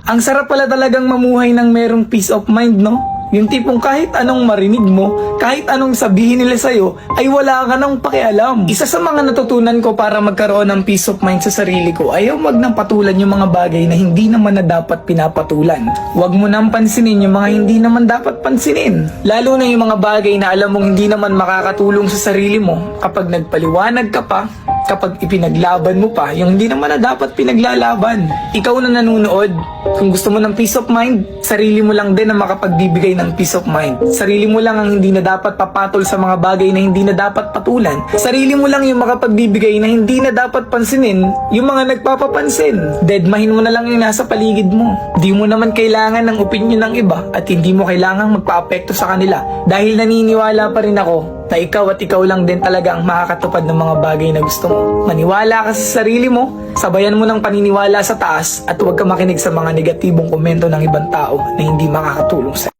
Ang sarap pala talagang mamuhay ng merong peace of mind, no? Yung tipong kahit anong marinig mo, kahit anong sabihin nila sa'yo, ay wala ka nang pakialam. Isa sa mga natutunan ko para magkaroon ng peace of mind sa sarili ko ay huwag nang patulan yung mga bagay na hindi naman na dapat pinapatulan. Huwag mo nang pansinin yung mga hindi naman dapat pansinin. Lalo na yung mga bagay na alam mong hindi naman makakatulong sa sarili mo kapag nagpaliwanag ka pa, kapag ipinaglaban mo pa yung hindi naman na dapat pinaglalaban. Ikaw na nanonood, kung gusto mo ng peace of mind, sarili mo lang din ang makapagbibigay ng peace of mind. Sarili mo lang ang hindi na dapat papatol sa mga bagay na hindi na dapat patulan. Sarili mo lang yung makapagbibigay na hindi na dapat pansinin yung mga nagpapapansin. Deadmahin mo na lang yung nasa paligid mo. Di mo naman kailangan ng opinion ng iba at hindi mo kailangang magpa-apekto sa kanila dahil naniniwala pa rin ako na ikaw at ikaw lang din talaga ang makakatupad ng mga bagay na gusto mo. Maniwala ka sa sarili mo, sabayan mo ng paniniwala sa taas at huwag ka makinig sa mga negatibong komento ng ibang tao na hindi makakatulong sa'yo.